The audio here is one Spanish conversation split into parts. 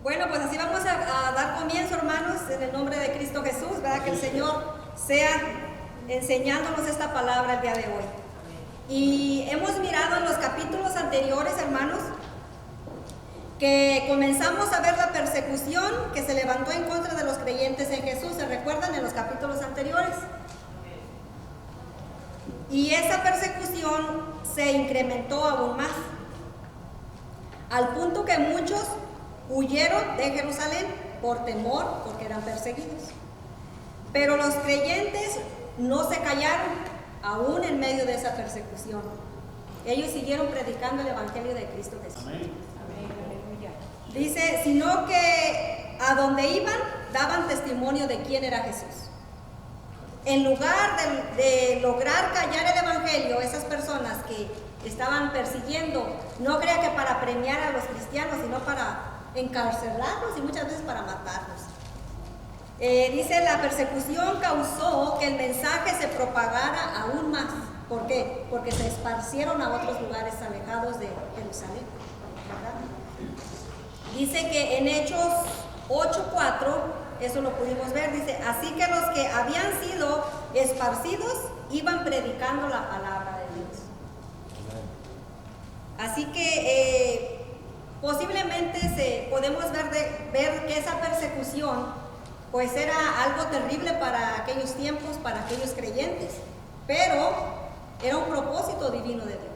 Bueno, pues así vamos a dar comienzo, hermanos, en el nombre de Cristo Jesús, ¿verdad? Que el Señor sea enseñándonos esta palabra el día de hoy. Y hemos mirado en los capítulos anteriores, hermanos, que comenzamos a ver la persecución que se levantó en contra de los creyentes en Jesús. ¿Se recuerdan en los capítulos anteriores? Y esa persecución se incrementó aún más, al punto que muchos huyeron de Jerusalén por temor, porque eran perseguidos. Pero los creyentes no se callaron, aún en medio de esa persecución. Ellos siguieron predicando el Evangelio de Cristo Jesús. Amén. Dice, sino que a donde iban, daban testimonio de quién era Jesús. En lugar de lograr callar el Evangelio, esas personas que estaban persiguiendo, no crea que para premiar a los cristianos, sino para encarcelarlos y muchas veces para matarlos. Dice, la persecución causó que el mensaje se propagara aún más. ¿Por qué? Porque se esparcieron a otros lugares alejados de Jerusalén, ¿verdad? Dice que en Hechos 8:4, eso lo pudimos ver, dice, así que los que habían sido esparcidos iban predicando la palabra de Dios. Así que posiblemente podemos ver que esa persecución pues era algo terrible para aquellos tiempos, para aquellos creyentes, pero era un propósito divino de Dios.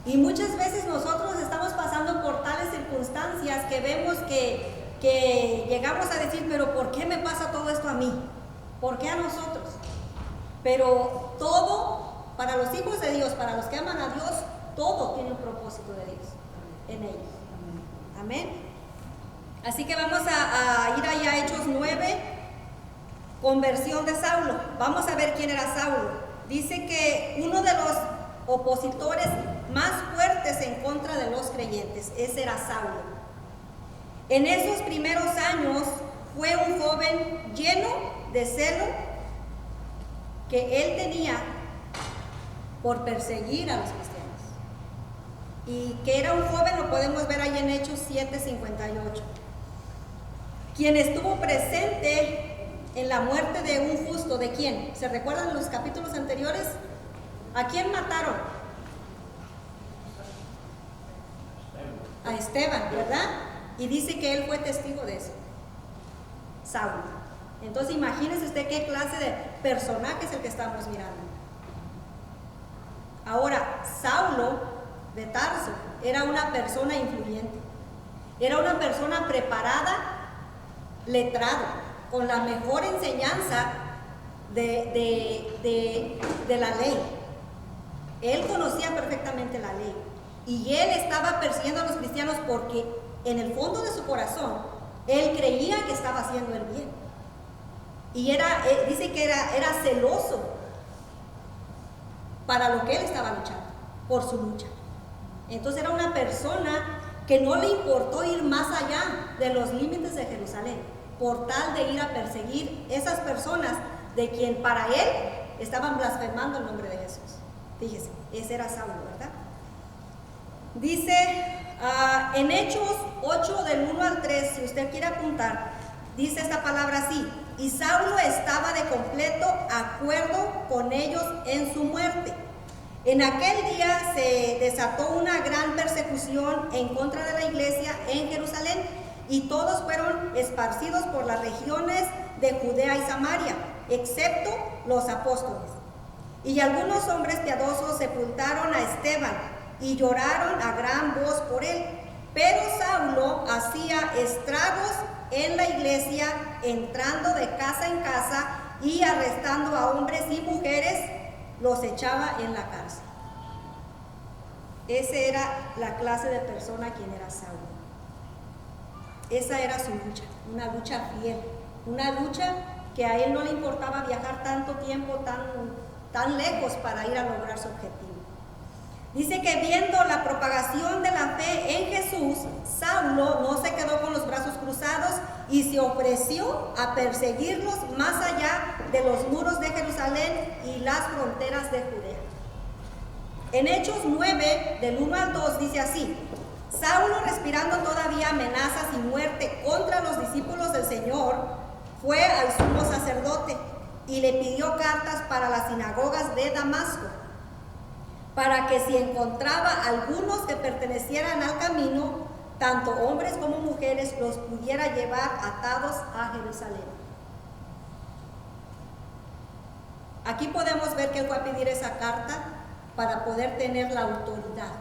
Y muchas veces nosotros estamos pasando por tales circunstancias que vemos que llegamos a decir, pero ¿por qué me pasa todo esto a mí? ¿Por qué a nosotros? Pero todo, para los hijos de Dios, para los que aman a Dios, todo tiene un propósito de Dios en ellos. Amén. Así que vamos a ir allá a Hechos 9, conversión de Saulo. Vamos a ver quién era Saulo. Dice que uno de los opositores más fuertes en contra de los creyentes, ese era Saulo. En esos primeros años fue un joven lleno de celo que él tenía por perseguir a los cristianos. Y que era un joven, lo podemos ver ahí en Hechos 7:58. Quien estuvo presente en la muerte de un justo, ¿de quién? ¿Se recuerdan los capítulos anteriores? ¿A quién mataron? A Esteban, ¿verdad? Y dice que él fue testigo de eso, Saulo. Entonces imagínese usted qué clase de personaje es el que estamos mirando. Ahora, Saulo de Tarso era una persona influyente, era una persona preparada, letrado, con la mejor enseñanza de la ley. Él conocía perfectamente la ley y él estaba persiguiendo a los cristianos porque en el fondo de su corazón él creía que estaba haciendo el bien y dice que era celoso para lo que él estaba luchando, por su lucha. Entonces era una persona que no le importó ir más allá de los límites de Jerusalén, por tal de ir a perseguir esas personas de quien para él estaban blasfemando el nombre de Jesús. Fíjese, ese era Saulo, ¿verdad? Dice en Hechos 8 del 1 al 3, si usted quiere apuntar, dice esta palabra así: y Saulo estaba de completo acuerdo con ellos en su muerte. En aquel día se desató una gran persecución en contra de la iglesia en Jerusalén y todos fueron esparcidos por las regiones de Judea y Samaria, excepto los apóstoles. Y algunos hombres piadosos sepultaron a Esteban y lloraron a gran voz por él. Pero Saulo hacía estragos en la iglesia, entrando de casa en casa y arrestando a hombres y mujeres, los echaba en la cárcel. Esa era la clase de persona quien era Saulo. Esa era su lucha, una lucha fiel, una lucha que a él no le importaba viajar tanto tiempo, tan lejos para ir a lograr su objetivo. Dice que viendo la propagación de la fe en Jesús, Saulo no se quedó con los brazos cruzados y se ofreció a perseguirlos más allá de los muros de Jerusalén y las fronteras de Judea. En Hechos 9, del 1 al 2, dice así: Saulo, respirando todavía amenazas y muerte fue al sumo sacerdote y le pidió cartas para las sinagogas de Damasco, para que si encontraba algunos que pertenecieran al camino, tanto hombres como mujeres, los pudiera llevar atados a Jerusalén. Aquí podemos ver que él fue a pedir esa carta para poder tener la autoridad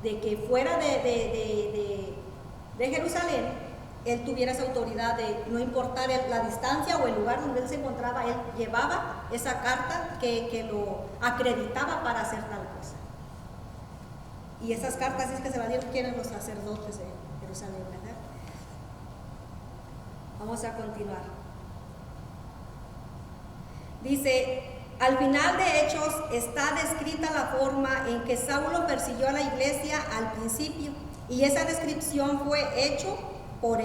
de que fuera de Jerusalén, él tuviera esa autoridad de no importar la distancia o el lugar donde él se encontraba, él llevaba esa carta que lo acreditaba para hacer tal cosa. Y esas cartas es que se las dieron quienes, los sacerdotes de Jerusalén, ¿verdad? Vamos a continuar. Dice, al final de Hechos está descrita la forma en que Saulo persiguió a la iglesia al principio, y esa descripción fue hecho por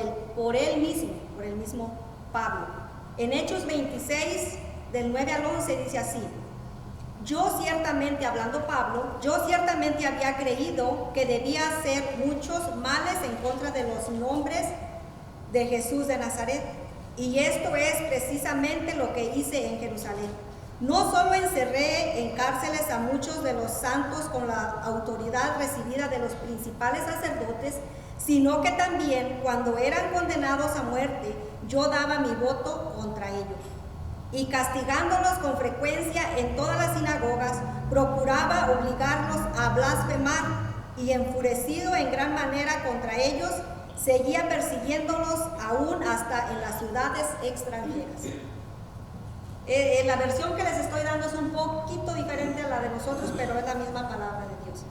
él mismo Pablo. En Hechos 26, del 9 al 11, dice así: yo ciertamente, hablando Pablo, yo ciertamente había creído que debía hacer muchos males en contra de los nombres de Jesús de Nazaret. Y esto es precisamente lo que hice en Jerusalén. No solo encerré en cárceles a muchos de los santos con la autoridad recibida de los principales sacerdotes, sino que también cuando eran condenados a muerte, yo daba mi voto contra ellos. Y castigándolos con frecuencia en todas las sinagogas, procuraba obligarlos a blasfemar, y enfurecido en gran manera contra ellos, seguía persiguiéndolos aún hasta en las ciudades extranjeras. La versión que les estoy dando es un poquito diferente a la de nosotros, pero es la misma palabra de Dios.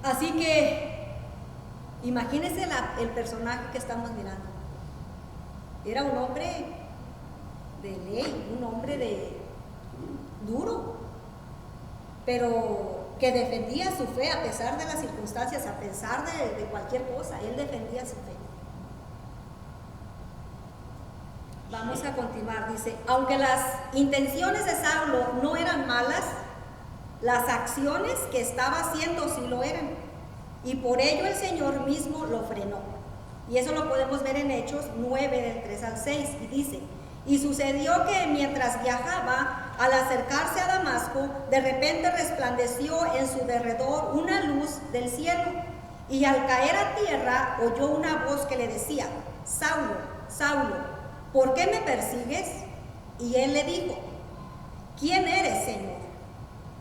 Así que imagínense el personaje que estamos mirando. Era un hombre de ley, un hombre duro, pero que defendía su fe a pesar de las circunstancias, a pesar de cualquier cosa. Él defendía su fe. Vamos a continuar. Dice, aunque las intenciones de Saulo no eran malas, las acciones que estaba haciendo sí lo eran, y por ello el Señor mismo lo frenó. Y eso lo podemos ver en Hechos 9, del 3 al 6, y dice, y sucedió que mientras viajaba, al acercarse a Damasco, de repente resplandeció en su derredor una luz del cielo, y al caer a tierra oyó una voz que le decía, Saulo, Saulo, ¿por qué me persigues? Y él le dijo, ¿quién eres, Señor?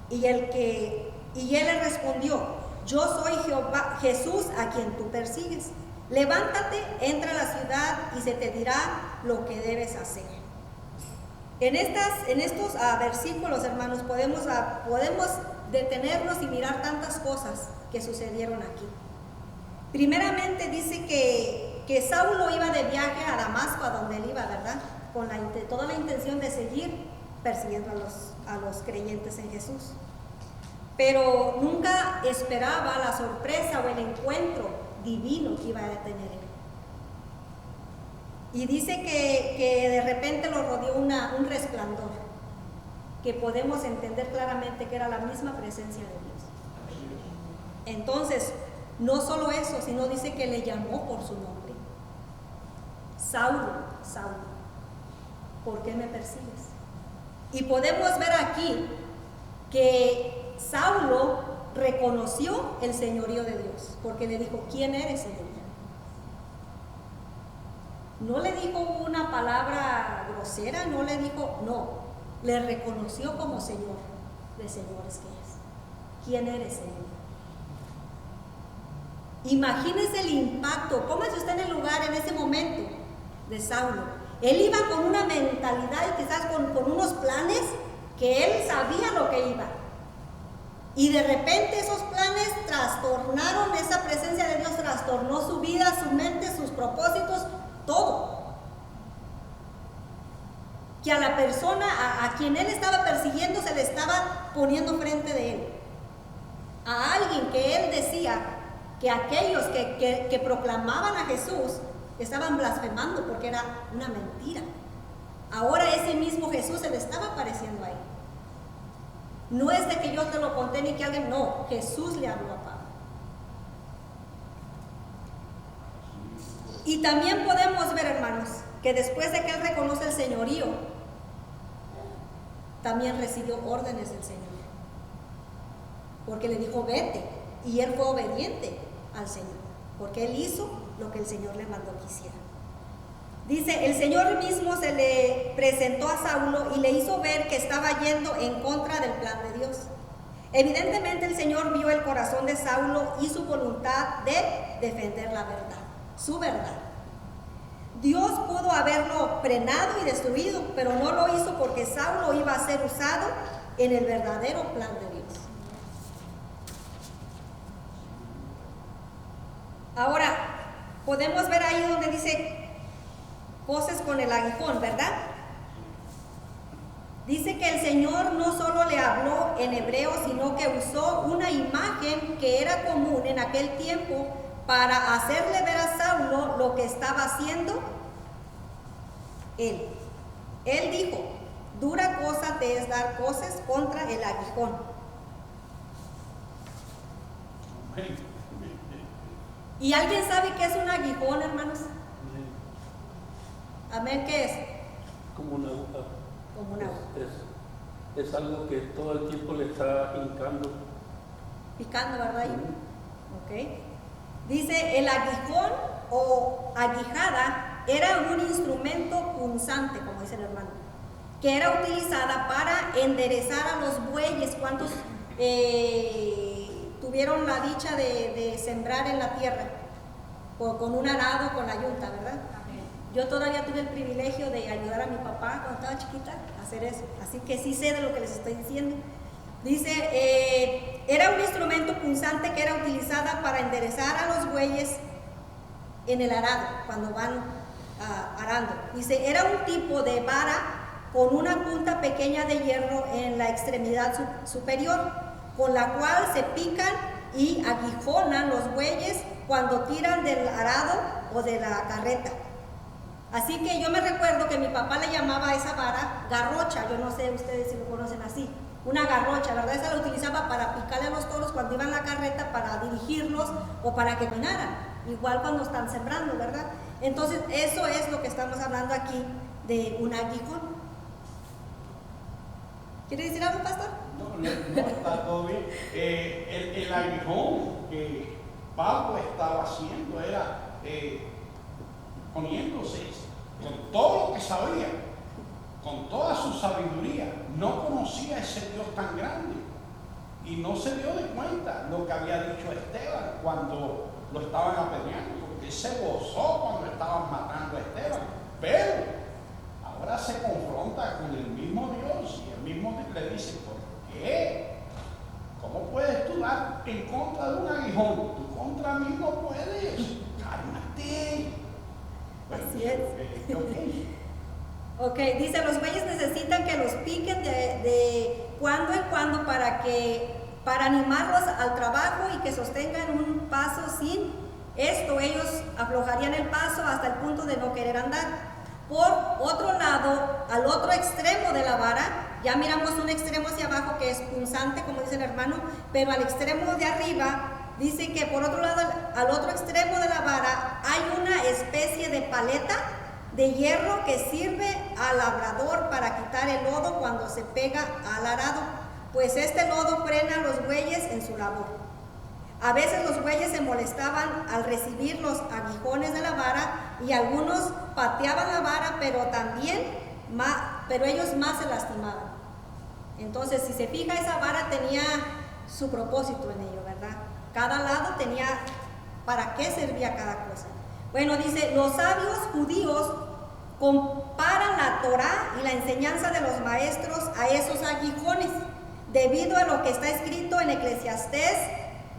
Y él le respondió, yo soy Jehová, Jesús a quien tú persigues. Levántate, entra a la ciudad y se te dirá lo que debes hacer. En estos versículos, hermanos, podemos detenernos y mirar tantas cosas que sucedieron aquí. Primeramente dice que Saulo iba de viaje a Damasco, a donde él iba, ¿verdad? Con toda la intención de seguir persiguiendo a los creyentes en Jesús. Pero nunca esperaba la sorpresa o el encuentro divino que iba a tener él. Y dice que de repente lo rodeó un resplandor, que podemos entender claramente que era la misma presencia de Dios. Entonces, no solo eso, sino dice que le llamó por su nombre. Saulo, Saulo, ¿por qué me persigues? Y podemos ver aquí que Saulo reconoció el señorío de Dios, porque le dijo, ¿quién eres, Señor? No le dijo una palabra grosera, no le dijo, no, le reconoció como Señor de señores que es. ¿Quién eres, Señor? Imagínese el impacto. Póngase usted en el lugar en ese momento de Saulo. Él iba con una mentalidad y quizás con unos planes que él sabía lo que iba. Y de repente esos planes trastornaron, esa presencia de Dios trastornó su vida, su mente, sus propósitos, todo. Que a la persona a quien él estaba persiguiendo se le estaba poniendo frente de él. A alguien que él decía que aquellos que proclamaban a Jesús estaban blasfemando porque era una mentira. Ahora ese mismo Jesús se le estaba apareciendo a él. No es de que yo te lo conté ni que alguien, no, Jesús le habló a Pablo. Y también podemos ver, hermanos, que después de que él reconoce el señorío, también recibió órdenes del Señor. Porque le dijo, vete. Y él fue obediente al Señor, porque él hizo lo que el Señor le mandó que hiciera. Dice, el Señor mismo se le presentó a Saulo y le hizo ver que estaba yendo en contra del plan de Dios. Evidentemente el Señor vio el corazón de Saulo y su voluntad de defender la verdad, su verdad. Dios pudo haberlo frenado y destruido, pero no lo hizo porque Saulo iba a ser usado en el verdadero plan de Dios. Ahora, podemos ver ahí donde dice cosas con el aguijón, ¿verdad? Dice que el Señor no solo le habló en hebreo, sino que usó una imagen que era común en aquel tiempo para hacerle ver a Saulo lo que estaba haciendo él. Él dijo, dura cosa te es dar cosas contra el aguijón. ¿Y alguien sabe qué es un aguijón, hermanos? Amén, ¿qué es? Como una aguja. Como una aguja. Es algo que todo el tiempo le está hincando. Picando, ¿verdad? Ok. Dice, el aguijón o aguijada era un instrumento punzante, como dice el hermano, que era utilizada para enderezar a los bueyes. ¿Cuántos tuvieron la dicha de sembrar en la tierra? Con un arado, con la yunta, ¿verdad? Yo todavía tuve el privilegio de ayudar a mi papá cuando estaba chiquita a hacer eso, así que sí sé de lo que les estoy diciendo. Dice, era un instrumento punzante que era utilizada para enderezar a los bueyes en el arado, cuando van arando. Dice, era un tipo de vara con una punta pequeña de hierro en la extremidad superior, con la cual se pican y aguijonan los bueyes cuando tiran del arado o de la carreta. Así que yo me recuerdo que mi papá le llamaba a esa vara garrocha. Yo no sé ustedes si lo conocen así, una garrocha, ¿verdad? Esa la utilizaba para picarle a los toros cuando iban en la carreta, para dirigirlos o para que caminaran, igual cuando están sembrando, ¿verdad? Entonces eso es lo que estamos hablando aquí de un aguijón. ¿Quiere decir algo, pastor? No, está todo bien. El aguijón que Pablo estaba haciendo era poniéndose con todo lo que sabía, con toda su sabiduría. No conocía a ese Dios tan grande y no se dio de cuenta lo que había dicho Esteban cuando lo estaban apedreando, porque él se gozó cuando estaban matando a Esteban, pero ahora se confronta con el mismo Dios y el mismo Dios le dice, ¿por qué? ¿Cómo puedes tú dar en contra de un aguijón? Tú contra mí no puedes. Cálmate. Así es. Ok, dice, los bueyes necesitan que los piquen de cuando en cuando para animarlos al trabajo y que sostengan un paso. Sin esto ellos aflojarían el paso hasta el punto de no querer andar. Por otro lado, al otro extremo de la vara, ya miramos un extremo hacia abajo que es punzante, como dice el hermano, pero al extremo de arriba dice que por otro lado, al otro extremo de la vara hay una especie de paleta de hierro que sirve al labrador para quitar el lodo cuando se pega al arado, pues este lodo frena a los bueyes en su labor. A veces los bueyes se molestaban al recibir los aguijones de la vara y algunos pateaban la vara, pero ellos más se lastimaban. Entonces, si se fija, esa vara tenía su propósito en ello, ¿verdad? Cada lado tenía para qué servía cada cosa. Bueno, dice, los sabios judíos comparan la Torá y la enseñanza de los maestros a esos aguijones, debido a lo que está escrito en Eclesiastés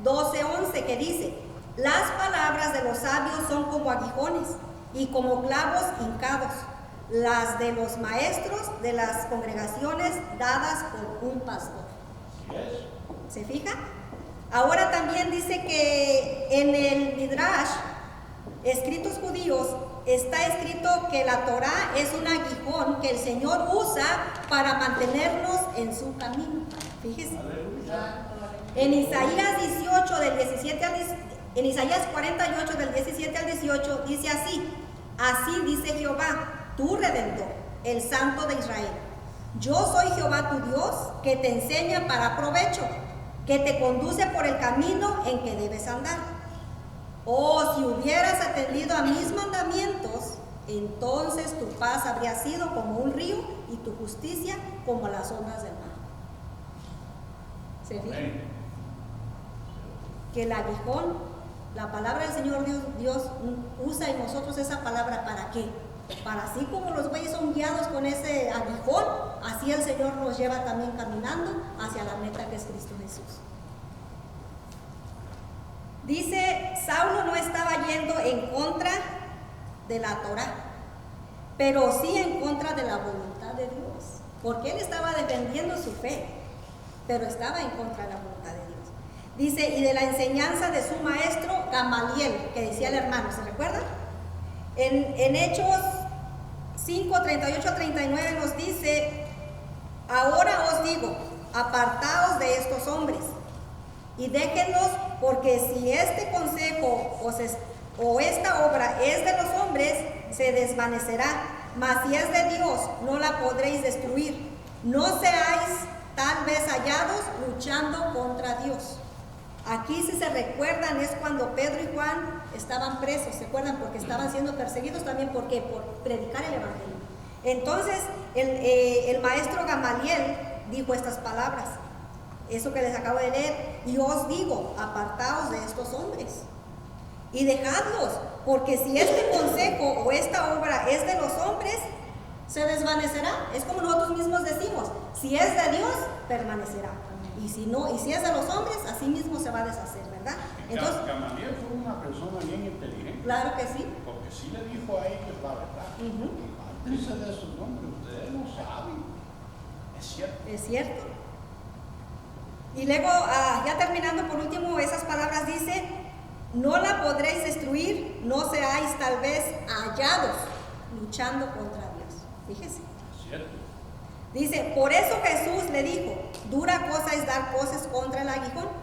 12:11, que dice, las palabras de los sabios son como aguijones y como clavos hincados, las de los maestros de las congregaciones dadas por un pastor. ¿Se fija? Ahora también dice que en el Midrash, escritos judíos, está escrito que la Torá es un aguijón que el Señor usa para mantenernos en su camino. Fíjese. En Isaías 18, del 17 En Isaías 48 del 17 al 18 dice así: así dice Jehová, tu Redentor, el Santo de Israel. Yo soy Jehová tu Dios, que te enseña para provecho, que te conduce por el camino en que debes andar. Oh, si hubieras atendido a mis mandamientos, entonces tu paz habría sido como un río y tu justicia como las ondas del mar. ¿Se fijan? Que el aguijón, la palabra del Señor Dios usa en nosotros esa palabra, ¿para qué? Para así como los bueyes son guiados con ese aguijón, así el Señor nos lleva también caminando hacia la meta que es Cristo Jesús. Dice, Saulo no estaba yendo en contra de la Torá, pero sí en contra de la voluntad de Dios, porque él estaba defendiendo su fe, pero estaba en contra de la voluntad de Dios. Dice, y de la enseñanza de su maestro Gamaliel, que decía el hermano, ¿se recuerdan? En Hechos 5, 38 a 39 nos dice: ahora os digo, apartaos de estos hombres y déjenlos, porque si este consejo o esta obra es de los hombres, se desvanecerá, mas si es de Dios, no la podréis destruir. No seáis tal vez hallados luchando contra Dios. Aquí, si se recuerdan, es cuando Pedro y Juan estaban presos, ¿se acuerdan? Porque estaban siendo perseguidos también, ¿por qué? Por predicar el evangelio. Entonces, el maestro Gamaliel dijo estas palabras, eso que les acabo de leer: y os digo, apartaos de estos hombres y dejadlos, porque si este consejo o esta obra es de los hombres, se desvanecerá. Es como nosotros mismos decimos, si es de Dios, permanecerá. Y si no, y si es de los hombres, así mismo se va a deshacer, ¿verdad? Entonces, Gamaliel fue una persona bien inteligente. claro que sí. Porque sí le dijo a ellos la verdad. Apártense de esos hombres, ustedes no saben. Es cierto. Es cierto. Y luego, ya terminando por último, esas palabras dice: no la podréis destruir, no seáis tal vez hallados luchando contra Dios. Fíjese. Es cierto. Dice, por eso Jesús le dijo: dura cosa es dar voces contra el aguijón.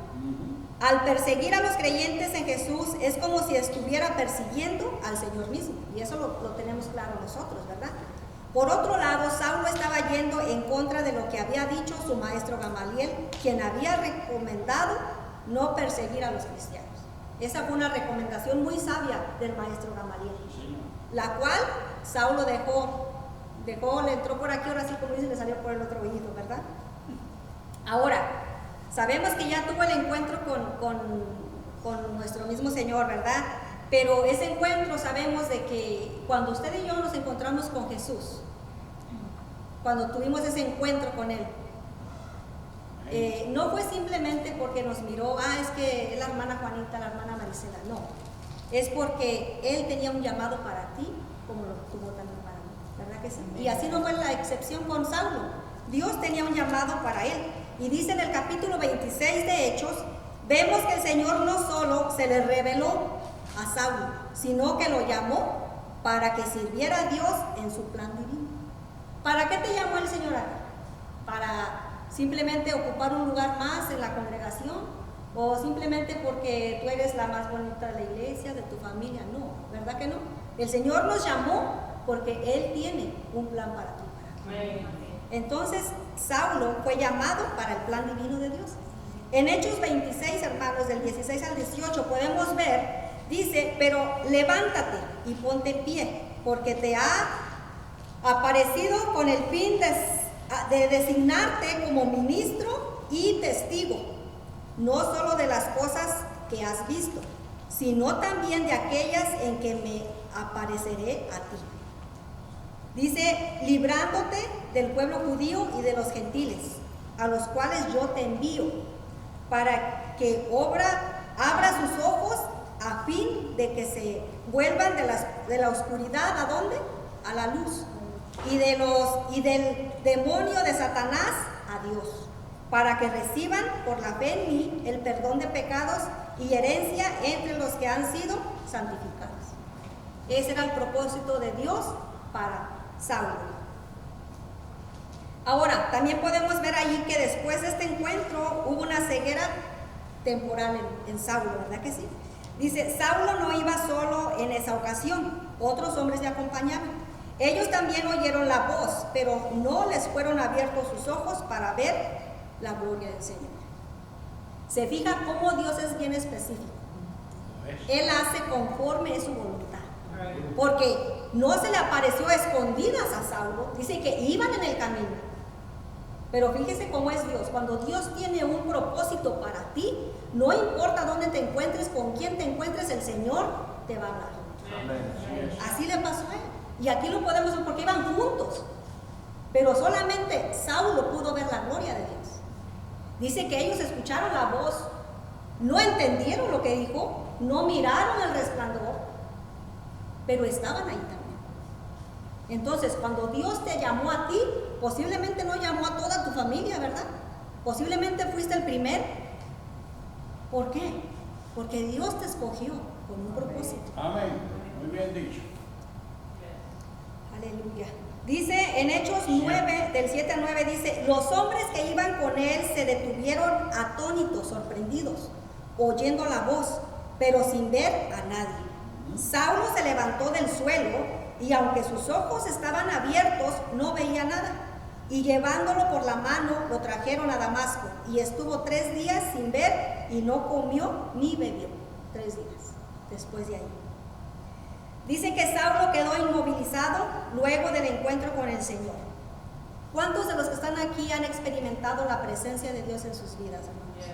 Al perseguir a los creyentes en Jesús es como si estuviera persiguiendo al Señor mismo. Y eso lo tenemos claro nosotros, ¿verdad? Por otro lado, Saulo estaba yendo en contra de lo que había dicho su maestro Gamaliel, quien había recomendado no perseguir a los cristianos. Esa fue una recomendación muy sabia del maestro Gamaliel, la cual Saulo le entró por aquí, ahora sí, como dice, le salió por el otro oído, ¿verdad? Ahora, sabemos que ya tuvo el encuentro con nuestro mismo Señor, ¿verdad? Pero ese encuentro, sabemos de que cuando usted y yo nos encontramos con Jesús, cuando tuvimos ese encuentro con Él, no fue simplemente porque nos miró, es que es la hermana Juanita, la hermana Marisela, no. Es porque Él tenía un llamado para ti, como lo tuvo también para mí, ¿verdad que sí? Y así no fue la excepción con Saulo. Dios tenía un llamado para él. Y dice en el capítulo 26 de Hechos, vemos que el Señor no solo se le reveló a Saulo, sino que lo llamó para que sirviera a Dios en su plan divino. ¿Para qué te llamó el Señor a ti? ¿Para simplemente ocupar un lugar más en la congregación? ¿O simplemente porque tú eres la más bonita de la iglesia, de tu familia? No, ¿verdad que no? El Señor nos llamó porque Él tiene un plan para ti. Entonces, Saulo fue llamado para el plan divino de Dios. En Hechos 26, hermanos, del 16 al 18, podemos ver, dice: pero levántate y ponte en pie, porque te ha aparecido con el fin de designarte como ministro y testigo, no solo de las cosas que has visto, sino también de aquellas en que me apareceré a ti. Dice: librándote del pueblo judío y de los gentiles, a los cuales yo te envío, para que abra sus ojos a fin de que se vuelvan de la oscuridad, ¿a dónde? A la luz, y del demonio de Satanás a Dios, para que reciban por la fe en mí el perdón de pecados y herencia entre los que han sido santificados. Ese era el propósito de Dios para Saulo. Ahora, también podemos ver ahí que después de este encuentro hubo una ceguera temporal en Saulo, ¿verdad que sí? Dice, Saulo no iba solo en esa ocasión, otros hombres le acompañaban. Ellos también oyeron la voz, pero no les fueron abiertos sus ojos para ver la gloria del Señor. Se fija cómo Dios es bien específico. Él hace conforme a su voluntad. Porque no se le apareció a escondidas a Saulo, dice que iban en el camino. Pero fíjese cómo es Dios. Cuando Dios tiene un propósito para ti, no importa dónde te encuentres, con quién te encuentres, el Señor te va a hablar. Amén. Así le pasó a él. Y aquí lo podemos ver porque iban juntos. Pero solamente Saulo pudo ver la gloria de Dios. Dice que ellos escucharon la voz, no entendieron lo que dijo, no miraron el resplandor, pero estaban ahí también. Entonces, cuando Dios te llamó a ti, posiblemente no llamó a toda tu familia, ¿verdad? Posiblemente fuiste el primero. ¿Por qué? Porque Dios te escogió con un propósito. Amén. Muy bien dicho. Aleluya. Dice en Hechos 9, del 7 al 9, dice, los hombres que iban con él se detuvieron atónitos, sorprendidos, oyendo la voz, pero sin ver a nadie. Saulo se levantó del suelo y aunque sus ojos estaban abiertos, no veía nada. Y llevándolo por la mano, lo trajeron a Damasco. Y estuvo 3 días sin ver y no comió ni bebió. 3 días después de ahí. Dice que Saulo quedó inmovilizado luego del encuentro con el Señor. ¿Cuántos de los que están aquí han experimentado la presencia de Dios en sus vidas, hermanos?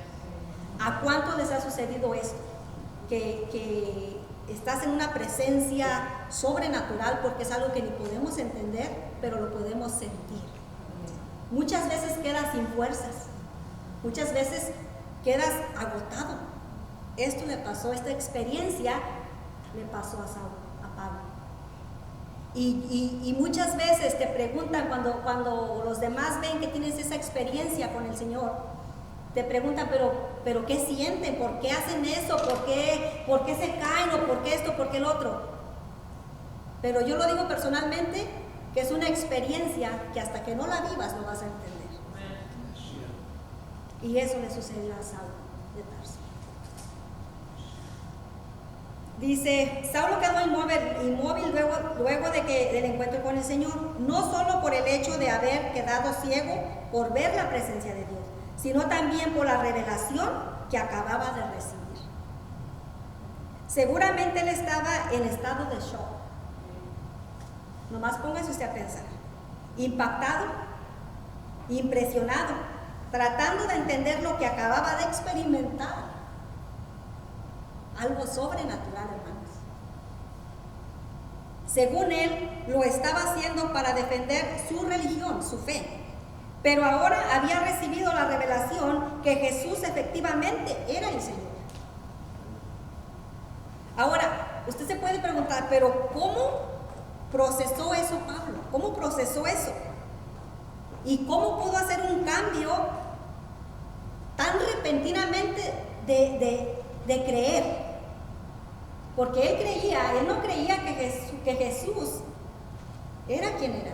¿A cuántos les ha sucedido esto? Que estás en una presencia sobrenatural, porque es algo que ni podemos entender, pero lo podemos sentir. Muchas veces quedas sin fuerzas, muchas veces quedas agotado. Esto le pasó, esta experiencia le pasó a Saulo, a Pablo. Y muchas veces te preguntan, cuando los demás ven que tienes esa experiencia con el Señor, te preguntan, pero ¿qué sienten? ¿Por qué hacen eso? ¿Por qué se caen? ¿O por qué esto? ¿Por qué el otro? Pero yo lo digo personalmente, que es una experiencia que hasta que no la vivas no vas a entender. Y eso le sucedió a Saulo de Tarso. Dice, Saulo quedó inmóvil luego del encuentro con el Señor, no solo por el hecho de haber quedado ciego por ver la presencia de Dios, sino también por la revelación que acababa de recibir. Seguramente él estaba en estado de shock. Nomás póngase usted a pensar. Impactado, impresionado, tratando de entender lo que acababa de experimentar. Algo sobrenatural, hermanos. Según él, lo estaba haciendo para defender su religión, su fe. Pero ahora había recibido la revelación que Jesús efectivamente era el Señor. Ahora, usted se puede preguntar, pero ¿cómo procesó eso Pablo? ¿Cómo procesó eso? ¿Y cómo pudo hacer un cambio tan repentinamente de creer? Porque él no creía que Jesús era quien era.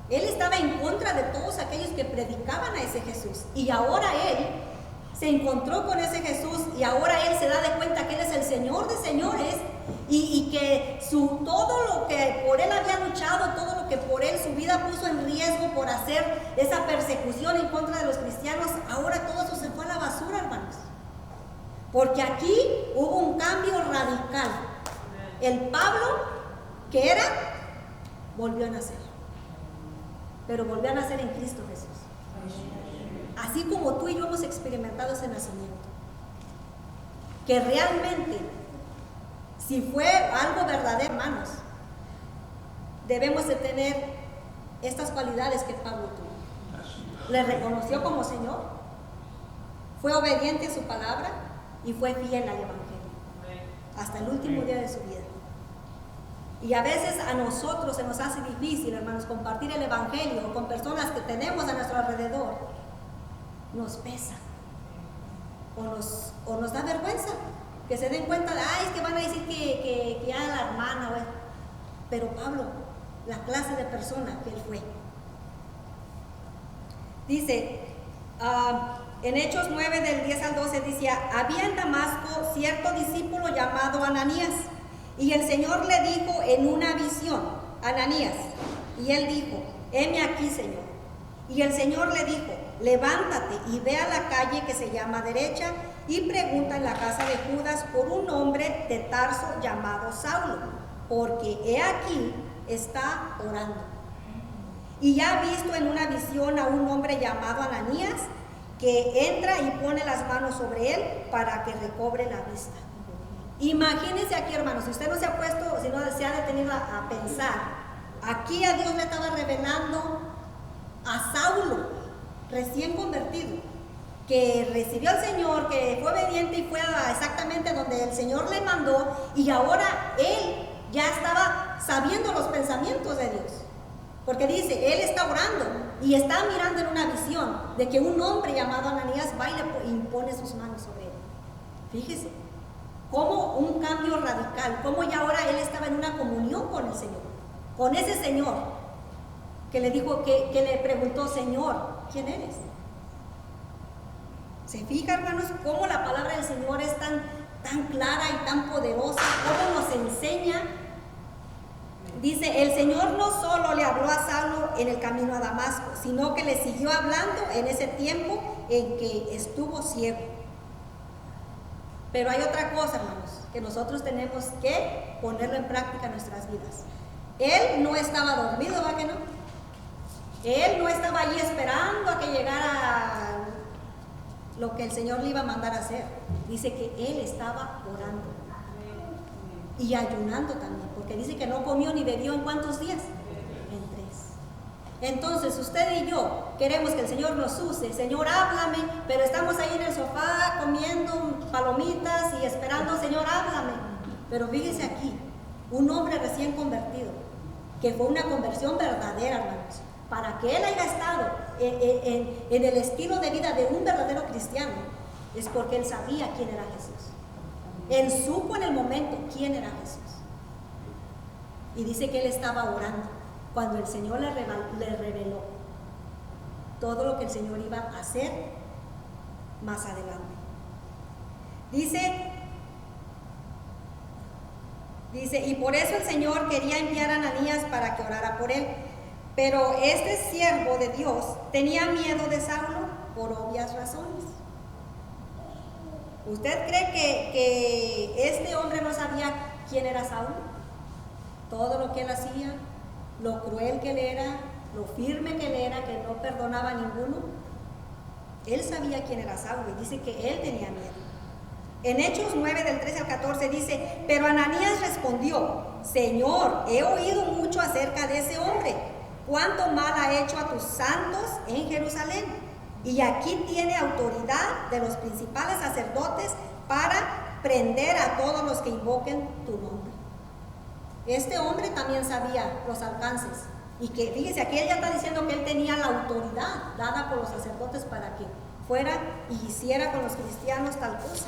Él estaba en contra de todos aquellos que predicaban a ese Jesús. Y ahora él se encontró con ese Jesús y ahora él se da de cuenta que él es el Señor de señores y que todo lo que por él había luchado, todo lo que por él su vida puso en riesgo por hacer esa persecución en contra de los cristianos, ahora todo eso se fue a la basura, hermanos. Porque aquí hubo un cambio radical. El Pablo que era, volvió a nacer. Pero volvió a nacer en Cristo Jesús. Así como tú y yo hemos experimentado ese nacimiento. Que realmente, si fue algo verdadero, hermanos, debemos de tener estas cualidades que Pablo tuvo. Le reconoció como Señor, fue obediente a su palabra y fue fiel al Evangelio hasta el último día de su vida. Y a veces a nosotros se nos hace difícil, hermanos, compartir el Evangelio con personas que tenemos a nuestro alrededor. Nos pesa o nos da vergüenza que se den cuenta de, es que van a decir que ya la hermana, pero Pablo, la clase de persona que él fue. Dice, En Hechos 9 del 10 al 12 dice, había en Damasco cierto discípulo llamado Ananías, y el Señor le dijo en una visión, Ananías, y él dijo, heme aquí, Señor. Y el Señor le dijo, levántate y ve a la calle que se llama Derecha y pregunta en la casa de Judas por un hombre de Tarso llamado Saulo, porque he aquí está orando. Y ya ha visto en una visión a un hombre llamado Ananías que entra y pone las manos sobre él para que recobre la vista. Imagínense aquí, hermanos, si usted no se ha puesto, si no se ha detenido a pensar, aquí a Dios le estaba revelando a Saulo, recién convertido, que recibió al Señor, que fue obediente y fue exactamente donde el Señor le mandó, y ahora él ya estaba sabiendo los pensamientos de Dios. Porque dice, él está orando y está mirando en una visión de que un hombre llamado Ananías va y le impone sus manos sobre él. Fíjese, como un cambio radical, como ya ahora él estaba en una comunión con el Señor, con ese Señor que le dijo, que le preguntó, Señor, ¿quién eres? ¿Se fija, hermanos, cómo la palabra del Señor es tan clara y tan poderosa? Cómo nos enseña. Dice, el Señor no solo le habló a Saulo en el camino a Damasco, sino que le siguió hablando en ese tiempo en que estuvo ciego. Pero hay otra cosa, hermanos, que nosotros tenemos que ponerlo en práctica en nuestras vidas. Él no estaba dormido, ¿va que no? Él no estaba allí esperando a que llegara lo que el Señor le iba a mandar a hacer. Dice que él estaba orando y ayunando también, porque dice que no comió ni bebió en ¿cuántos días? En 3. Entonces usted y yo queremos que el Señor nos use. Señor, háblame, pero estamos ahí en el sofá comiendo palomitas y esperando, Señor, háblame. Pero fíjese aquí, un hombre recién convertido, que fue una conversión verdadera, hermanos, para que él haya estado en el estilo de vida de un verdadero cristiano, es porque él sabía quién era Jesús. Él supo en el momento quién era Jesús. Y dice que él estaba orando cuando el Señor le reveló todo lo que el Señor iba a hacer más adelante. Dice, y por eso el Señor quería enviar a Ananías para que orara por él. Pero este siervo de Dios tenía miedo de Saulo por obvias razones. ¿Usted cree que este hombre no sabía quién era Saulo? Todo lo que él hacía, lo cruel que él era, lo firme que él era, que no perdonaba a ninguno. Él sabía quién era Saulo y dice que él tenía miedo. En Hechos 9 del 13 al 14 dice, pero Ananías respondió, Señor, he oído mucho acerca de ese hombre, cuánto mal ha hecho a tus santos en Jerusalén. Y aquí tiene autoridad de los principales sacerdotes para prender a todos los que invoquen tu nombre. Este hombre también sabía los alcances. Y que, fíjese, aquí él ya está diciendo que él tenía la autoridad dada por los sacerdotes para que fuera y hiciera con los cristianos tal cosa.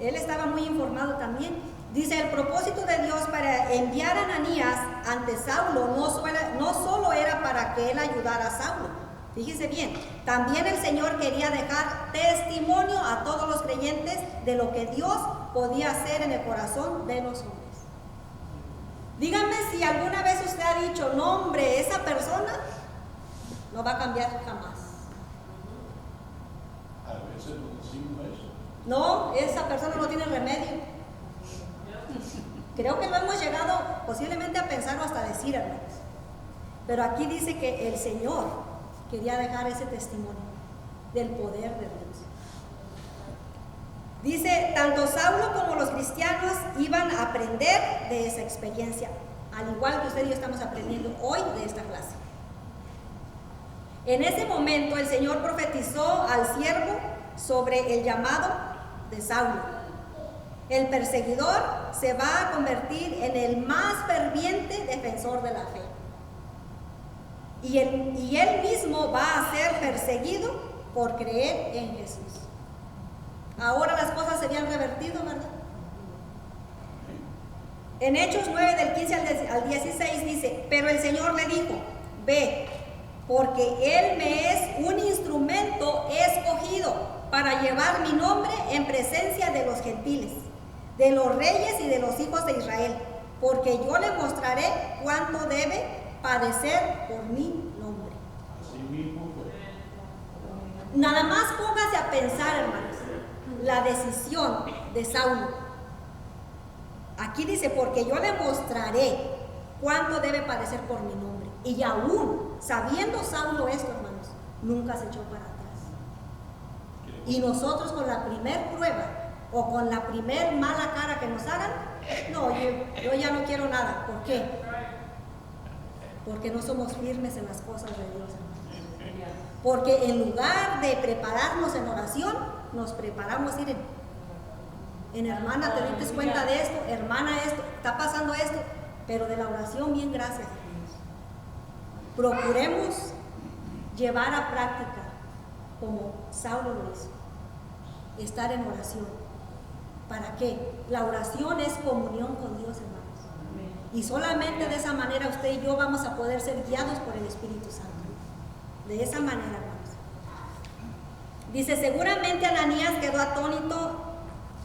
Él estaba muy informado también. Dice, el propósito de Dios para enviar a Ananías ante Saulo no solo era para que él ayudara a Saulo. Fíjese bien, también el Señor quería dejar testimonio a todos los creyentes de lo que Dios podía hacer en el corazón de los hombres. Dígame si alguna vez usted ha dicho, no hombre, esa persona no va a cambiar jamás. A veces no decimos eso. No, esa persona no tiene remedio. Creo que lo hemos llegado posiblemente a pensar o hasta decir, hermanos. Pero aquí dice que el Señor quería dejar ese testimonio del poder de Dios. Dice, tanto Saulo como los cristianos iban a aprender de esa experiencia, al igual que usted y yo estamos aprendiendo hoy de esta clase. En ese momento el Señor profetizó al siervo sobre el llamado de Saulo. El perseguidor se va a convertir en el más ferviente defensor de la fe. Y él mismo va a ser perseguido por creer en Jesús. Ahora las cosas se habían revertido, ¿verdad? En Hechos 9 del 15 al 16 dice, pero el Señor le dijo, ve, porque Él me es un instrumento escogido para llevar mi nombre en presencia de los gentiles, de los reyes y de los hijos de Israel, porque yo le mostraré cuánto debe padecer por mi nombre. Así mismo fue. Nada más póngase a pensar, hermanos, la decisión de Saulo. Aquí dice, porque yo le mostraré cuánto debe padecer por mi nombre. Y aún sabiendo Saulo esto, hermanos, nunca se echó para atrás. Y nosotros con la primer prueba o con la primer mala cara que nos hagan, no, yo ya no quiero nada. ¿Por qué? Porque no somos firmes en las cosas de Dios, hermanos. Porque en lugar de prepararnos en oración, nos preparamos, miren, en hermana, te diste cuenta de esto, hermana, esto, está pasando esto, pero de la oración, bien, gracias. Procuremos llevar a práctica como Saulo lo hizo, estar en oración. ¿Para qué? La oración es comunión con Dios, hermanos. Y solamente de esa manera usted y yo vamos a poder ser guiados por el Espíritu Santo. De esa manera, hermanos. Dice, seguramente Ananías quedó atónito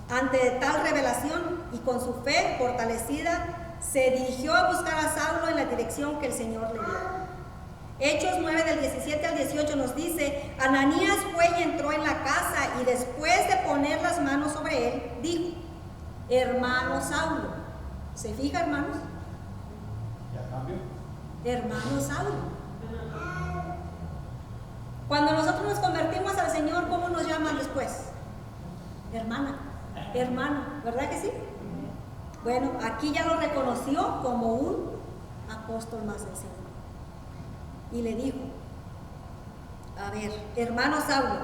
ante tal revelación y con su fe fortalecida se dirigió a buscar a Saulo en la dirección que el Señor le dio. Hechos 9 del 17 al 18 nos dice, Ananías fue y entró en la casa y después de poner las manos sobre él, dijo, hermano Saulo. ¿Se fija, hermanos? Ya cambió. Hermano Saulo. Cuando nosotros nos convertimos al Señor, ¿cómo nos llaman después? Hermana, hermano, ¿verdad que sí? Bueno, aquí ya lo reconoció como un apóstol más del Señor. Y le dijo, a ver, hermano Saulo,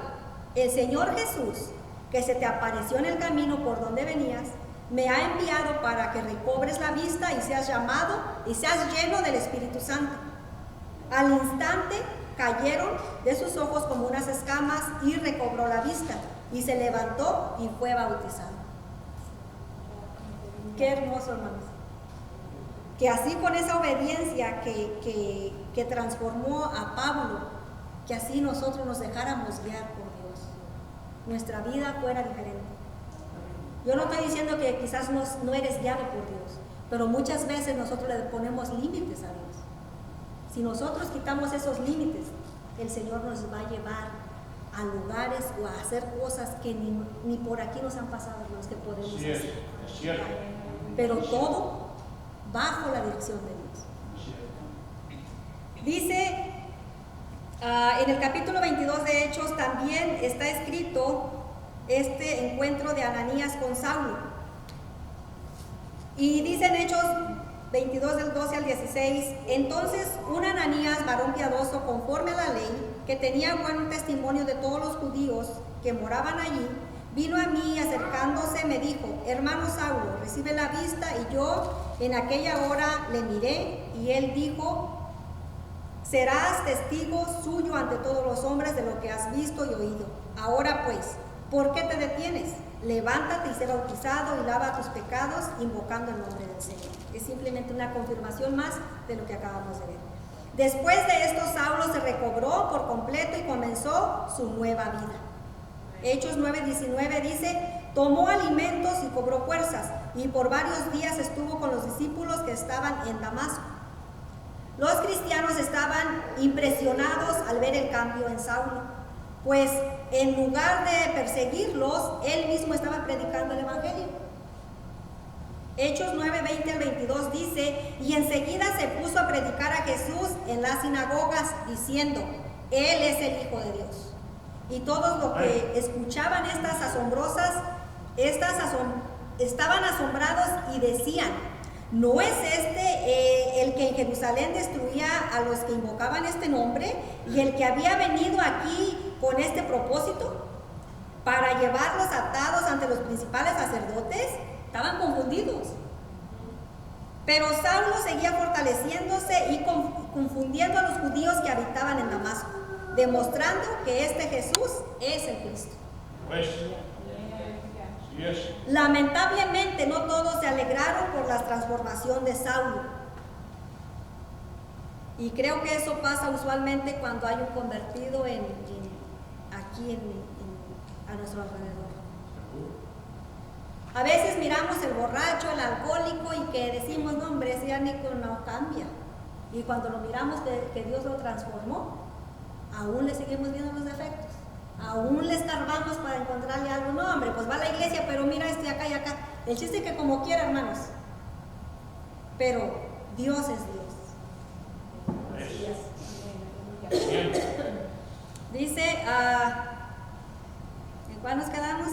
el Señor Jesús, que se te apareció en el camino por donde venías, me ha enviado para que recobres la vista y seas llamado y seas lleno del Espíritu Santo. Al instante cayeron de sus ojos como unas escamas y recobró la vista y se levantó y fue bautizado. Qué hermoso, hermanos. Que así con esa obediencia que transformó a Pablo, que así nosotros nos dejáramos guiar por Dios, nuestra vida fuera diferente. Yo no estoy diciendo que quizás no eres guiado por Dios, pero muchas veces nosotros le ponemos límites a Dios. Si nosotros quitamos esos límites, el Señor nos va a llevar a lugares o a hacer cosas que ni por aquí nos han pasado, los que podemos hacer. Es cierto. Pero todo bajo la dirección de Dios. Dice en el capítulo 22 de Hechos también está escrito este encuentro de Ananías con Saulo. Y dice en Hechos 22 del 12 al 16, entonces un Ananías, varón piadoso conforme a la ley, que tenía buen testimonio de todos los judíos que moraban allí, vino a mí y acercándose me dijo, hermano Saulo, recibe la vista. Y yo en aquella hora le miré y él dijo, serás testigo suyo ante todos los hombres de lo que has visto y oído. Ahora pues, ¿por qué te detienes? Levántate y sé bautizado y lava tus pecados invocando el nombre del Señor. Es simplemente una confirmación más de lo que acabamos de ver. Después de esto, Saulo se recobró por completo y comenzó su nueva vida. Hechos 9:19 dice, tomó alimentos y cobró fuerzas, y por varios días estuvo con los discípulos que estaban en Damasco. Los cristianos estaban impresionados al ver el cambio en Saulo, pues en lugar de perseguirlos, él mismo estaba predicando el evangelio. Hechos 9:20 al 22 dice, y enseguida se puso a predicar a Jesús en las sinagogas, diciendo, Él es el Hijo de Dios. Y todos los que escuchaban estaban asombrados y decían, ¿no es este el que en Jerusalén destruía a los que invocaban este nombre y el que había venido aquí con este propósito? Para llevarlos atados ante los principales sacerdotes. Estaban confundidos. Pero Saulo seguía fortaleciéndose y confundiendo a los judíos que habitaban en Damasco, demostrando que este Jesús es el Cristo. Pues, sí es. Lamentablemente no todos se alegraron por la transformación de Saulo. Y creo que eso pasa usualmente cuando hay un convertido a nuestro alrededor. A veces miramos el borracho, el alcohólico y que decimos, no hombre, ese ya no cambia. Y cuando lo miramos que Dios lo transformó, aún le seguimos viendo los defectos. Aún le escarbamos para encontrarle algo. No hombre, pues va a la iglesia, pero mira acá y acá. El chiste es que como quiera, hermanos. Pero Dios es Dios. Dice, ¿en cuál nos quedamos?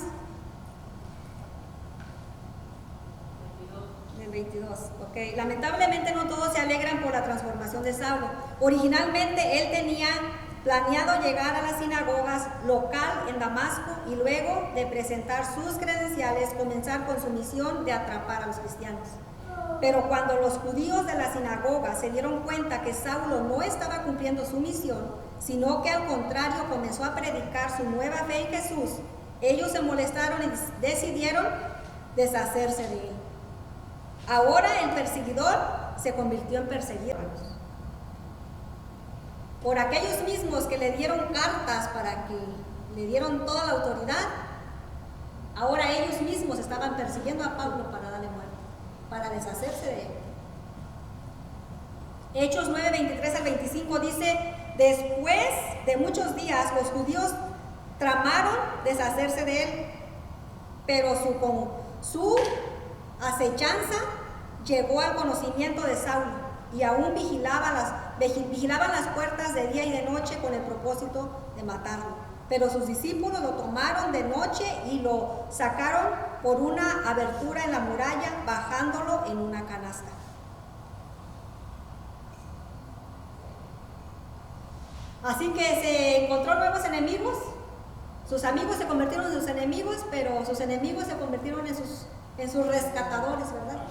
En el 22. Ok. Lamentablemente no todos se alegran por la transformación de Saulo. Originalmente él tenía planeado llegar a las sinagogas local en Damasco y luego de presentar sus credenciales comenzar con su misión de atrapar a los cristianos. Pero cuando los judíos de la sinagoga se dieron cuenta que Saulo no estaba cumpliendo su misión, sino que al contrario comenzó a predicar su nueva fe en Jesús, ellos se molestaron y decidieron deshacerse de él. Ahora el perseguidor se convirtió en perseguido por aquellos mismos que le dieron cartas para que le dieron toda la autoridad. Ahora ellos mismos estaban persiguiendo a Pablo para darle muerte, para deshacerse de él. Hechos 9, 23 al 25 dice: después de muchos días los judíos tramaron deshacerse de él, pero su acechanza llegó al conocimiento de Saulo y aún vigilaban las puertas de día y de noche con el propósito de matarlo. Pero sus discípulos lo tomaron de noche y lo sacaron por una abertura en la muralla, bajándolo en una canasta. Así que se encontró nuevos enemigos. Sus amigos se convirtieron en sus enemigos, pero sus enemigos se convirtieron en sus rescatadores, ¿verdad?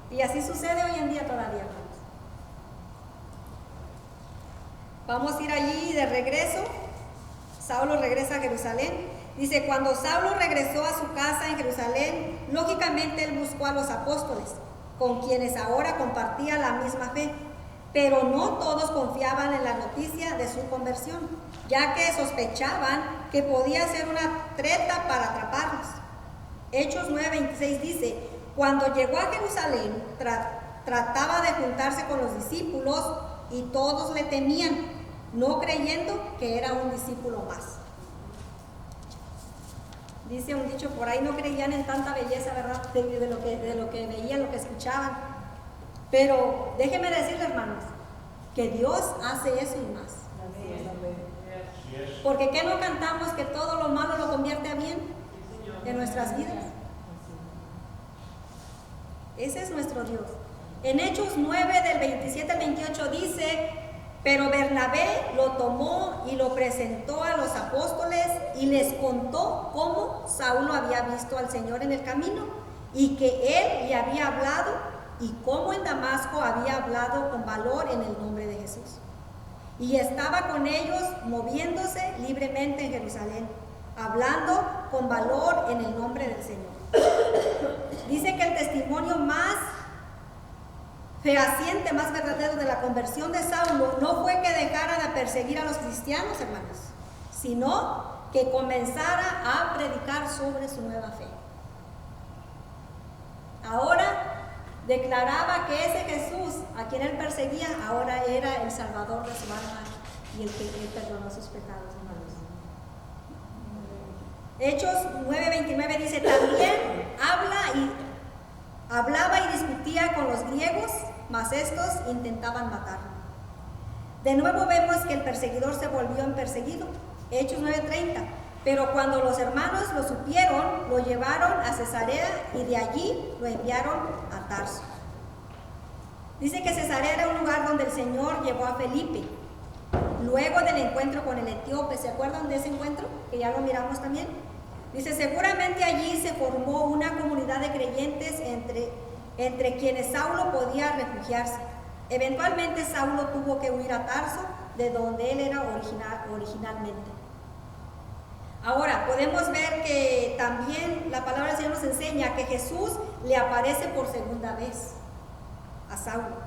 Y así sucede hoy en día todavía, hermanos. Vamos a ir allí de regreso. Saulo regresa a Jerusalén. Dice, cuando Saulo regresó a su casa en Jerusalén, lógicamente él buscó a los apóstoles, con quienes ahora compartía la misma fe. Pero no todos confiaban en la noticia de su conversión, ya que sospechaban que podía ser una treta para atraparlos. Hechos 9:26 dice, cuando llegó a Jerusalén, trataba de juntarse con los discípulos y todos le temían, no creyendo que era un discípulo más. Dice un dicho por ahí, no creían en tanta belleza, ¿verdad? De lo que veían, lo que escuchaban. Pero déjenme decirles, hermanos, que Dios hace eso y más. Porque ¿qué no cantamos? Que todo lo malo lo convierte a bien en nuestras vidas. Ese es nuestro Dios. En Hechos 9 del 27 al 28 dice, pero Bernabé lo tomó y lo presentó a los apóstoles y les contó cómo Saulo había visto al Señor en el camino y que él le había hablado y cómo en Damasco había hablado con valor en el nombre de Jesús. Y estaba con ellos moviéndose libremente en Jerusalén, hablando con valor en el nombre del Señor. Dice que el testimonio más fehaciente, más verdadero de la conversión de Saulo no fue que dejara de perseguir a los cristianos, hermanos, sino que comenzara a predicar sobre su nueva fe. Ahora declaraba que ese Jesús a quien él perseguía ahora era el Salvador de su alma y el que él perdonó sus pecados, hermanos. Hechos 9:29 dice, también hablaba y discutía con los griegos, mas estos intentaban matarlo. De nuevo vemos que el perseguidor se volvió en perseguido. Hechos 9:30. Pero cuando los hermanos lo supieron, lo llevaron a Cesarea y de allí lo enviaron a Tarso. Dice que Cesarea era un lugar donde el Señor llevó a Felipe. Luego del encuentro con el etíope, ¿se acuerdan de ese encuentro? Que ya lo miramos también. Dice, seguramente allí se formó una comunidad de creyentes entre quienes Saulo podía refugiarse. Eventualmente Saulo tuvo que huir a Tarso, de donde él era originalmente. Ahora, podemos ver que también la palabra del Señor nos enseña que Jesús le aparece por segunda vez a Saulo.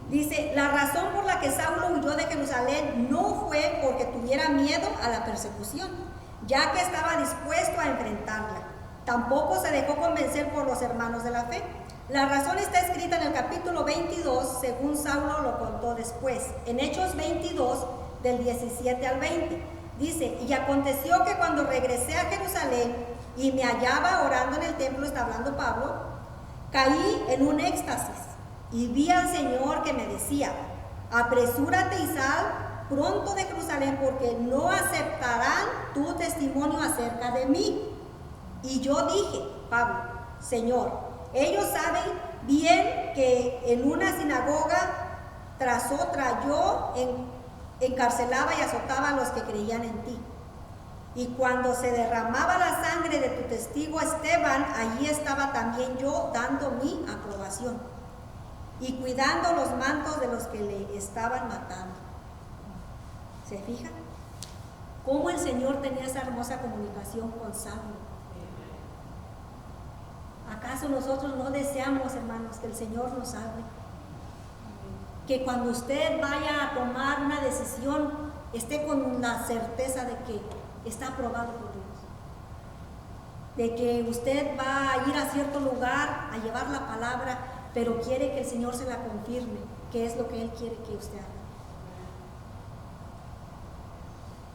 Dice, la razón por la que Saulo huyó de Jerusalén no fue porque tuviera miedo a la persecución, ya que estaba dispuesto a enfrentarla. Tampoco se dejó convencer por los hermanos de la fe. La razón está escrita en el capítulo 22, según Saulo lo contó después, en Hechos 22, del 17 al 20. Dice, y aconteció que cuando regresé a Jerusalén y me hallaba orando en el templo, está hablando Pablo, caí en un éxtasis y vi al Señor que me decía, apresúrate y sal pronto de Jerusalén, porque no aceptarán tu testimonio acerca de mí. Y yo dije, Pablo, Señor, ellos saben bien que en una sinagoga tras otra yo encarcelaba y azotaba a los que creían en ti. Y cuando se derramaba la sangre de tu testigo Esteban, allí estaba también yo dando mi aprobación y cuidando los mantos de los que le estaban matando. ¿Se fijan? Cómo el Señor tenía esa hermosa comunicación con Saulo. ¿Acaso nosotros no deseamos, hermanos, que el Señor nos hable? Que cuando usted vaya a tomar una decisión, esté con la certeza de que está aprobado por Dios. De que usted va a ir a cierto lugar a llevar la palabra, pero quiere que el Señor se la confirme, que es lo que Él quiere que usted haga.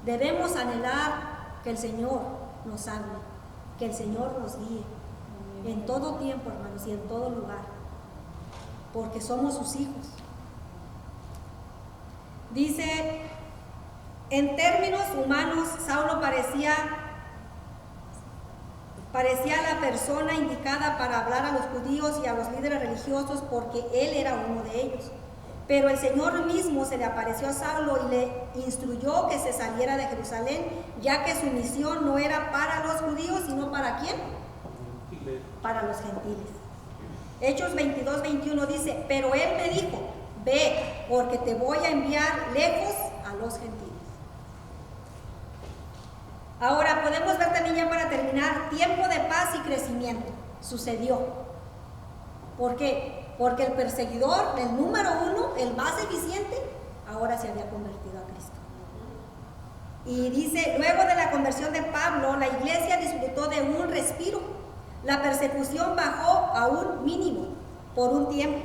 Debemos anhelar que el Señor nos hable, que el Señor nos guíe en todo tiempo, hermanos, y en todo lugar, porque somos sus hijos. Dice, en términos humanos, Saulo parecía la persona indicada para hablar a los judíos y a los líderes religiosos, porque él era uno de ellos. Pero el Señor mismo se le apareció a Saulo y le instruyó que se saliera de Jerusalén, ya que su misión no era para los judíos, sino ¿para quién? Para los gentiles. Hechos 22, 21 dice, pero él me dijo, ve, porque te voy a enviar lejos a los gentiles. Ahora podemos ver también, ya para terminar, tiempo de paz y crecimiento. Sucedió. ¿Por qué? Porque el perseguidor, el número uno, el más eficiente, ahora se había convertido a Cristo. Y dice, luego de la conversión de Pablo, la iglesia disfrutó de un respiro. La persecución bajó a un mínimo por un tiempo.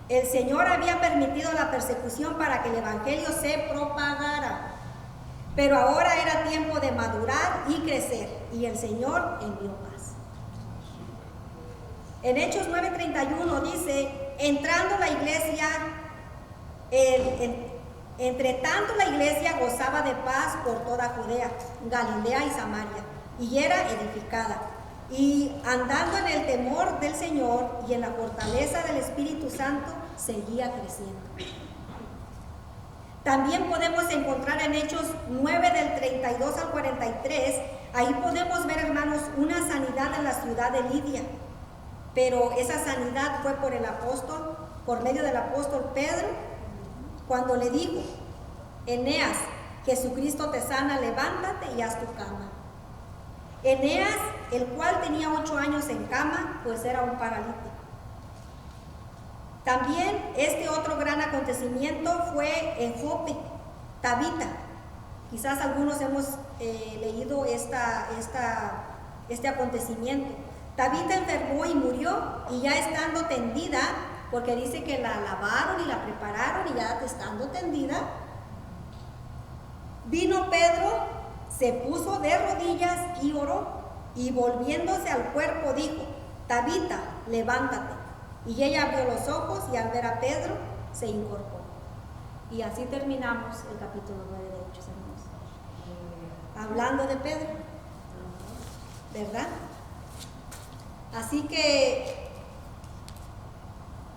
El Señor había permitido la persecución para que el evangelio se propagara. Pero ahora era tiempo de madurar y crecer, y el Señor envió paz. En Hechos 9:31 dice, entrando la iglesia, entre tanto la iglesia gozaba de paz por toda Judea, Galilea y Samaria, y era edificada. Y andando en el temor del Señor y en la fortaleza del Espíritu Santo, seguía creciendo. También podemos encontrar en Hechos 9 del 32 al 43, ahí podemos ver, hermanos, una sanidad en la ciudad de Lidia. Pero esa sanidad fue por el apóstol, por medio del apóstol Pedro, cuando le dijo, Eneas, Jesucristo te sana, levántate y haz tu cama. Eneas, el cual tenía 8 años en cama, pues era un paralítico. También este otro gran acontecimiento fue en Jope, Tabita. Quizás algunos hemos leído este acontecimiento. Tabita enfermó y murió, y ya estando tendida, porque dice que la lavaron y la prepararon, y ya estando tendida, vino Pedro, se puso de rodillas y oró, y volviéndose al cuerpo dijo, Tabita, levántate. Y ella abrió los ojos y al ver a Pedro se incorporó. Y así terminamos el capítulo 9 de Hechos, hermanos. Hablando de Pedro, ¿verdad? Así que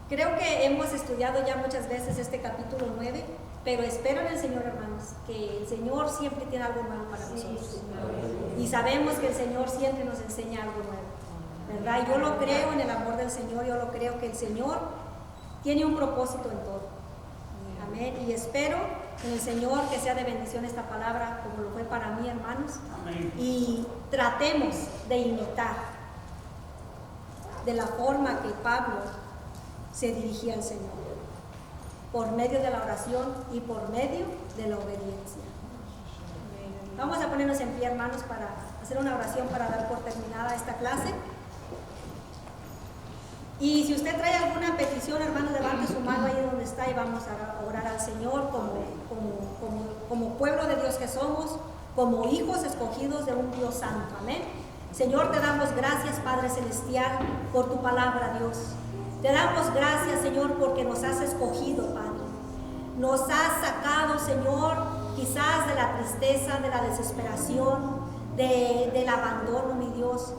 creo que hemos estudiado ya muchas veces este capítulo 9, pero espero en el Señor, hermanos, que el Señor siempre tiene algo nuevo para nosotros. Y sabemos que el Señor siempre nos enseña algo nuevo, ¿verdad? Yo lo creo en el amor del Señor, yo lo creo que el Señor tiene un propósito en todo. Amén. Y espero en el Señor que sea de bendición esta palabra, como lo fue para mí, hermanos. Amén. Y tratemos de imitar de la forma que Pablo se dirigía al Señor. por medio de la oración y por medio de la obediencia. Vamos a ponernos en pie, hermanos, para hacer una oración para dar por terminada esta clase. Y si usted trae alguna petición, hermano, levante su mano ahí donde está y vamos a orar al Señor como pueblo de Dios que somos, como hijos escogidos de un Dios santo. Amén. Señor, te damos gracias, Padre Celestial, por tu palabra, Dios. Te damos gracias, Señor, porque nos has escogido, Padre. Nos has sacado, Señor, quizás de la tristeza, de la desesperación, del abandono, mi Dios.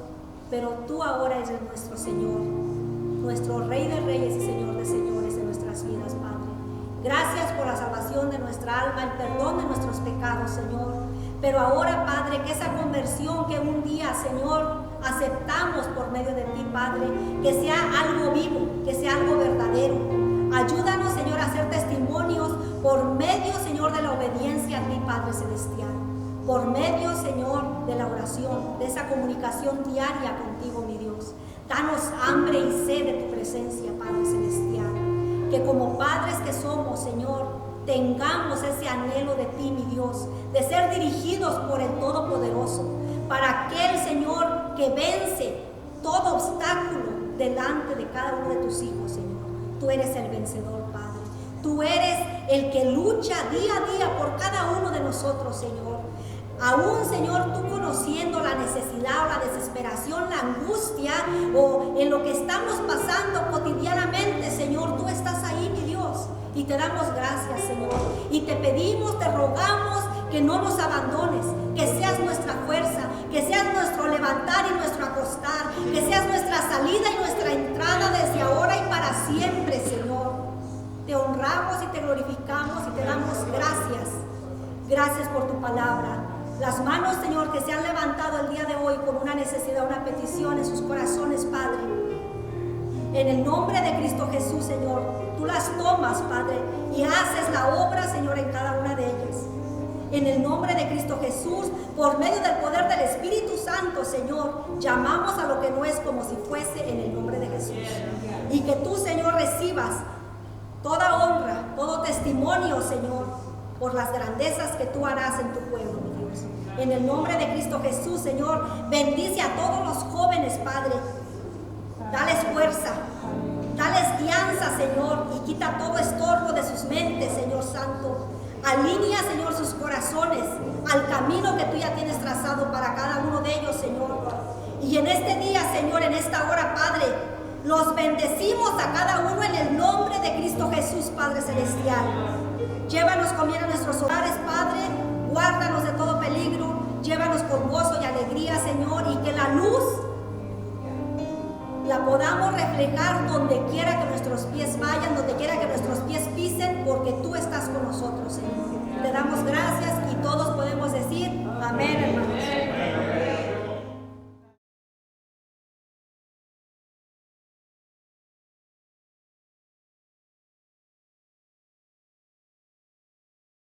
Pero tú ahora eres nuestro Señor, nuestro Rey de Reyes y Señor de Señores en nuestras vidas, Padre. Gracias por la salvación de nuestra alma, el perdón de nuestros pecados, Señor. Pero ahora, Padre, que esa conversión que un día, Señor, aceptamos por medio de ti, Padre, que sea algo vivo, que sea algo verdadero. Ayúdanos, Señor, a ser testimonios por medio, Señor, de la obediencia a ti, Padre Celestial. Por medio, Señor, de la oración, de esa comunicación diaria contigo, mi Dios. Danos hambre y sed de tu presencia, Padre Celestial. Que como padres que somos, Señor, tengamos ese anhelo de ti, mi Dios, de ser dirigidos por el Todopoderoso, para aquel, Señor, que vence todo obstáculo delante de cada uno de tus hijos, Señor. Tú eres el vencedor, Padre. Tú eres el que lucha día a día por cada uno de nosotros, Señor. Aún, Señor, tú conociendo la necesidad o la desesperación, la angustia o en lo que estamos pasando cotidianamente, Señor, tú estás ahí, mi Dios. Y te damos gracias, Señor. Y te pedimos, te rogamos que no nos abandones, que seas nuestra fuerza, que seas nuestro levantar y nuestro acostar, que seas nuestra salida y nuestra entrada desde ahora y para siempre, Señor. Te honramos y te glorificamos y te damos gracias. Gracias por tu palabra. Las manos, Señor, que se han levantado el día de hoy con una necesidad, una petición en sus corazones, Padre. En el nombre de Cristo Jesús, Señor, tú las tomas, Padre, y haces la obra, Señor, en cada una de ellas. En el nombre de Cristo Jesús, por medio del poder del Espíritu Santo, Señor, llamamos a lo que no es como si fuese en el nombre de Jesús. Y que tú, Señor, recibas toda honra, todo testimonio, Señor, por las grandezas que tú harás en tu pueblo, mi Dios. En el nombre de Cristo Jesús, Señor, bendice a todos los jóvenes, Padre. Dales fuerza, dales guianza, Señor, y quita todo estorbo de sus mentes, Señor Santo. Alinea, Señor, sus corazones al camino que tú ya tienes trazado para cada uno de ellos, Señor. Y en este día, Señor, en esta hora, Padre, los bendecimos a cada uno en el nombre de Cristo Jesús, Padre Celestial. Llévanos con bien a nuestros hogares, Padre. Guárdanos de todo peligro. Llévanos con gozo y alegría, Señor, y que la luz la podamos reflejar donde quiera que nuestros pies vayan, donde quiera que nuestros pies pisen, porque tú estás con nosotros, Señor. Te damos gracias y todos podemos decir amén, hermanos.